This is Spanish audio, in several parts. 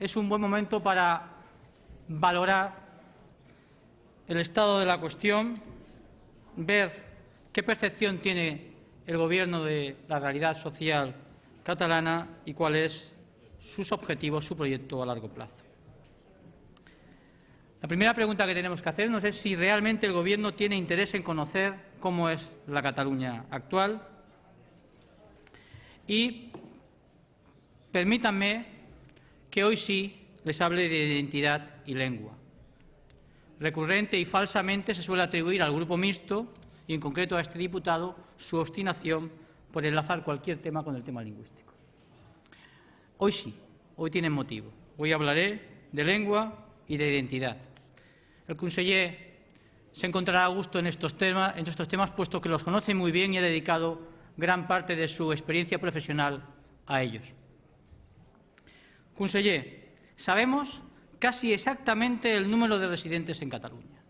es un buen momento para valorar el estado de la cuestión, ver qué percepción tiene el Gobierno de la realidad social catalana y cuáles sus objetivos, su proyecto a largo plazo. La primera pregunta que tenemos que hacernos es si realmente el Gobierno tiene interés en conocer cómo es la Cataluña actual. Y permítanme que hoy sí les hable de identidad y lengua. Recurrente y falsamente se suele atribuir al Grupo Mixto, y en concreto a este diputado, su obstinación por enlazar cualquier tema con el tema lingüístico. Hoy sí, hoy tienen motivo. Hoy hablaré de lengua y de identidad. El conseller se encontrará a gusto en estos temas, puesto que los conoce muy bien y ha dedicado gran parte de su experiencia profesional a ellos. Conseller, sabemos casi exactamente el número de residentes en Cataluña.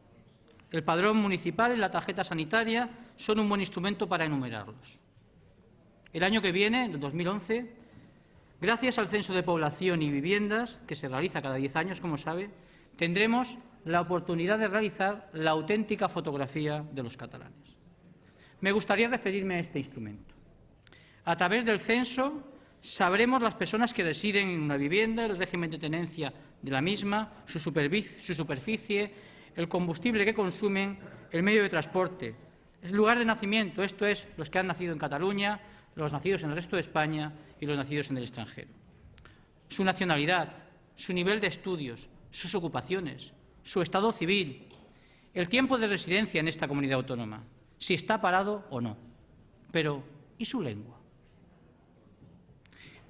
El padrón municipal y la tarjeta sanitaria son un buen instrumento para enumerarlos. El año que viene, en 2011, gracias al Censo de Población y Viviendas, que se realiza cada 10 años, como sabe, tendremos la oportunidad de realizar la auténtica fotografía de los catalanes. Me gustaría referirme a este instrumento. A través del censo sabremos las personas que residen en una vivienda, el régimen de tenencia de la misma, su superficie, el combustible que consumen, el medio de transporte, el lugar de nacimiento, esto es, los que han nacido en Cataluña, los nacidos en el resto de España y los nacidos en el extranjero. Su nacionalidad, su nivel de estudios, sus ocupaciones, su estado civil, el tiempo de residencia en esta comunidad autónoma, si está parado o no. Pero, ¿y su lengua?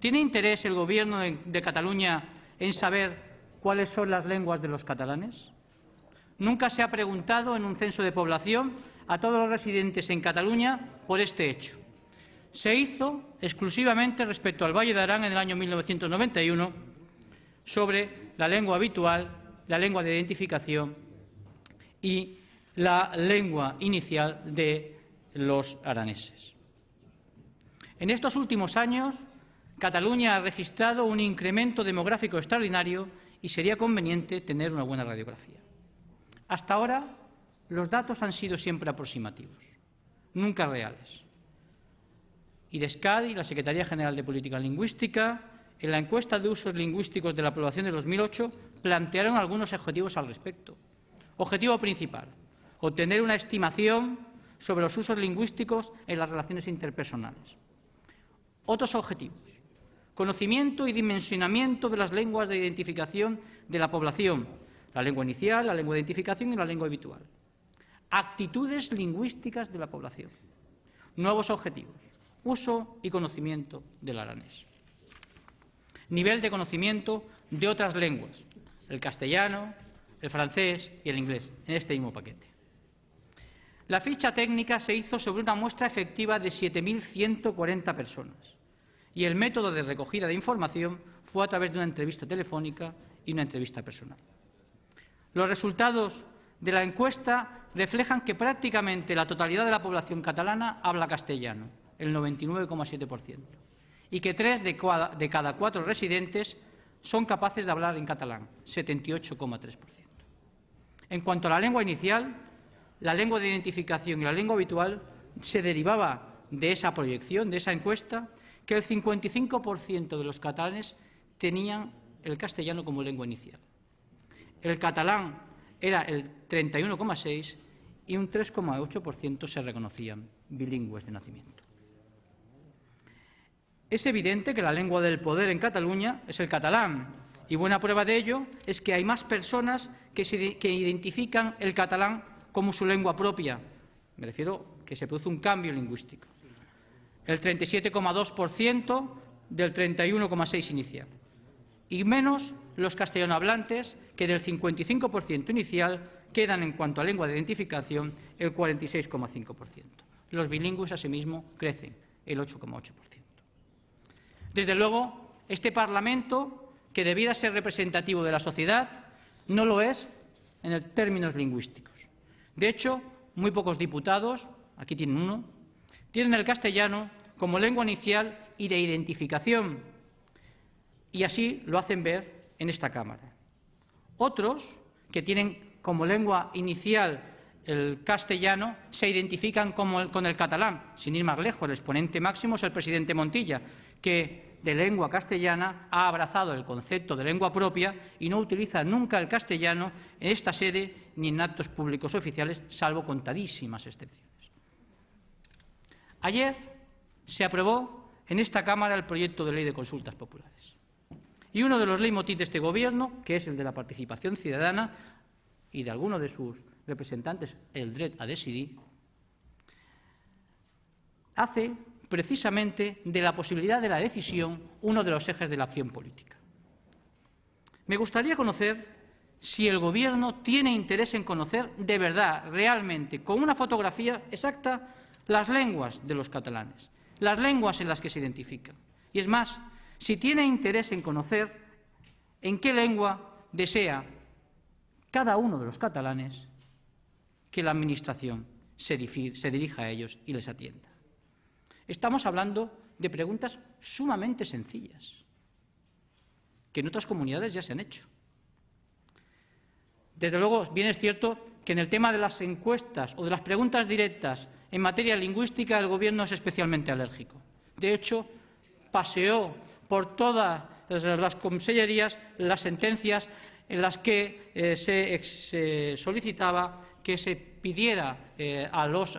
¿Tiene interés el Gobierno de Cataluña en saber cuáles son las lenguas de los catalanes? Nunca se ha preguntado en un censo de población a todos los residentes en Cataluña por este hecho. Se hizo exclusivamente respecto al Valle de Arán en el año 1991 sobre la lengua habitual, la lengua de identificación y la lengua inicial de los araneses. En estos últimos años, Cataluña ha registrado un incremento demográfico extraordinario y sería conveniente tener una buena radiografía. Hasta ahora, los datos han sido siempre aproximativos, nunca reales. IDESCAD, la Secretaría General de Política Lingüística, en la encuesta de usos lingüísticos de la población de 2008, plantearon algunos objetivos al respecto. Objetivo principal: obtener una estimación sobre los usos lingüísticos en las relaciones interpersonales. Otros objetivos: conocimiento y dimensionamiento de las lenguas de identificación de la población, la lengua inicial, la lengua de identificación y la lengua habitual. Actitudes lingüísticas de la población. Nuevos objetivos: uso y conocimiento del aranés. Nivel de conocimiento de otras lenguas, el castellano, el francés y el inglés, en este mismo paquete. La ficha técnica se hizo sobre una muestra efectiva de 7.140 personas y el método de recogida de información fue a través de una entrevista telefónica y una entrevista personal. Los resultados de la encuesta reflejan que prácticamente la totalidad de la población catalana habla castellano, el 99,7%, y que 3 de cada 4 residentes son capaces de hablar en catalán, 78,3%. En cuanto a la lengua inicial, la lengua de identificación y la lengua habitual, se derivaba de esa proyección, de esa encuesta, que el 55% de los catalanes tenían el castellano como lengua inicial. El catalán era el 31,6% y un 3,8% se reconocían bilingües de nacimiento. Es evidente que la lengua del poder en Cataluña es el catalán, y buena prueba de ello es que hay más personas que identifican el catalán como su lengua propia. Me refiero que se produce un cambio lingüístico. El 37,2% del 31,6% inicial. Y menos los castellanohablantes, que del 55% inicial quedan en cuanto a lengua de identificación el 46,5%. Los bilingües, asimismo, crecen el 8,8%. Desde luego, este Parlamento, que debiera ser representativo de la sociedad, no lo es en términos lingüísticos. De hecho, muy pocos diputados, aquí tienen uno, tienen el castellano como lengua inicial y de identificación, y así lo hacen ver en esta Cámara. Otros, que tienen como lengua inicial el castellano, se identifican con el catalán. Sin ir más lejos, el exponente máximo es el presidente Montilla, que de lengua castellana ha abrazado el concepto de lengua propia y no utiliza nunca el castellano en esta sede ni en actos públicos oficiales, salvo contadísimas excepciones. Ayer se aprobó en esta Cámara el proyecto de ley de consultas populares. Y uno de los leitmotiv de este Gobierno, que es el de la participación ciudadana y de alguno de sus representantes, el dret a decidir, hace precisamente de la posibilidad de la decisión uno de los ejes de la acción política. Me gustaría conocer si el Gobierno tiene interés en conocer de verdad, realmente, con una fotografía exacta, las lenguas de los catalanes, las lenguas en las que se identifican. Y es más, si tiene interés en conocer en qué lengua desea cada uno de los catalanes que la Administración se dirija a ellos y les atienda. Estamos hablando de preguntas sumamente sencillas, que en otras comunidades ya se han hecho. Desde luego, bien es cierto que en el tema de las encuestas o de las preguntas directas en materia lingüística el Gobierno es especialmente alérgico. De hecho, paseó por todas las consellerías las sentencias en las que se solicitaba que se pidiera a los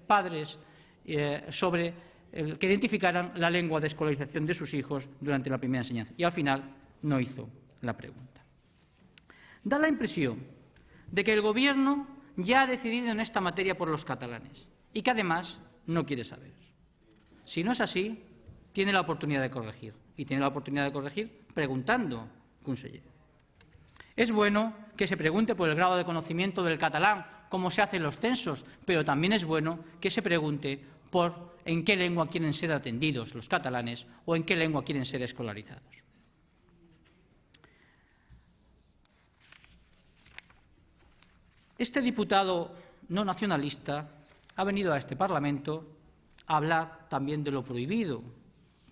padres que identificaran la lengua de escolarización de sus hijos durante la primera enseñanza. Y al final no hizo la pregunta. Da la impresión de que el Gobierno ya ha decidido en esta materia por los catalanes y que además no quiere saber. Si no es así, tiene la oportunidad de corregir. Y tiene la oportunidad de corregir preguntando, conseller. Es bueno que se pregunte por el grado de conocimiento del catalán, como se hace en los censos, pero también es bueno que se pregunte por en qué lengua quieren ser atendidos los catalanes o en qué lengua quieren ser escolarizados. Este diputado no nacionalista ha venido a este Parlamento a hablar también de lo prohibido,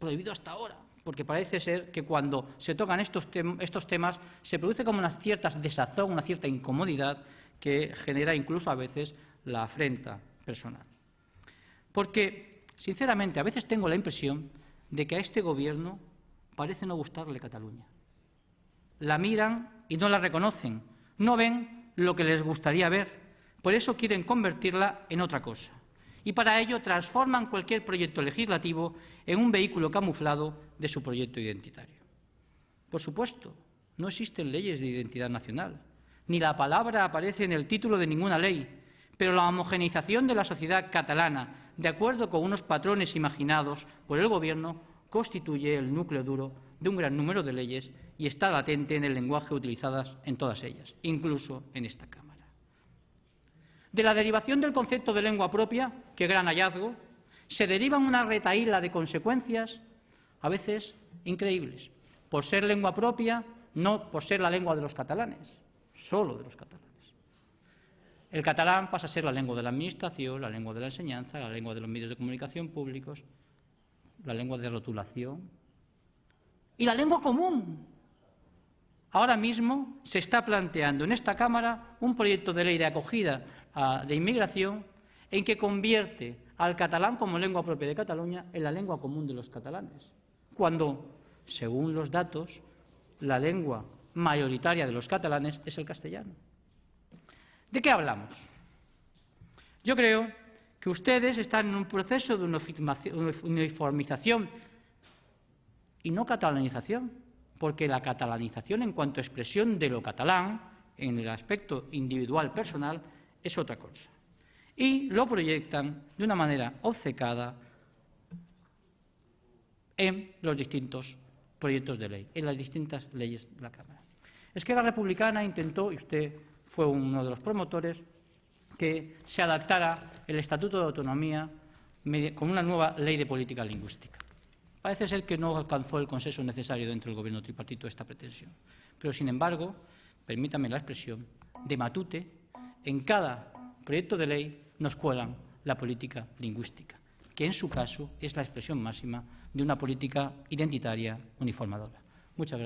prohibido hasta ahora, porque parece ser que cuando se tocan estos temas se produce como una cierta desazón, una cierta incomodidad que genera incluso a veces la afrenta personal. Porque, sinceramente, a veces tengo la impresión de que a este Gobierno parece no gustarle Cataluña. La miran y no la reconocen, no ven lo que les gustaría ver, por eso quieren convertirla en otra cosa. Y para ello transforman cualquier proyecto legislativo en un vehículo camuflado de su proyecto identitario. Por supuesto, no existen leyes de identidad nacional, ni la palabra aparece en el título de ninguna ley, pero la homogeneización de la sociedad catalana, de acuerdo con unos patrones imaginados por el Gobierno, constituye el núcleo duro de un gran número de leyes y está latente en el lenguaje utilizadas en todas ellas, incluso en esta Cámara. De la derivación del concepto de lengua propia, qué gran hallazgo, se derivan una retahíla de consecuencias, a veces increíbles, por ser lengua propia, no por ser la lengua de los catalanes, solo de los catalanes. El catalán pasa a ser la lengua de la administración, la lengua de la enseñanza, la lengua de los medios de comunicación públicos, la lengua de rotulación y la lengua común. Ahora mismo se está planteando en esta Cámara un proyecto de ley de acogida de inmigración en que convierte al catalán como lengua propia de Cataluña en la lengua común de los catalanes, cuando, según los datos, la lengua mayoritaria de los catalanes es el castellano. ¿De qué hablamos? Yo creo que ustedes están en un proceso de uniformización y no catalanización, porque la catalanización en cuanto a expresión de lo catalán, en el aspecto individual personal, es otra cosa. Y lo proyectan de una manera obcecada en los distintos proyectos de ley, en las distintas leyes de la Cámara. Esquerra Republicana intentó, y usted fue uno de los promotores, que se adaptara el Estatuto de Autonomía con una nueva ley de política lingüística. Parece ser que no alcanzó el consenso necesario dentro del Gobierno tripartito esta pretensión. Pero, sin embargo, permítame la expresión, de matute, en cada proyecto de ley nos cuelan la política lingüística, que en su caso es la expresión máxima de una política identitaria uniformadora. Muchas gracias.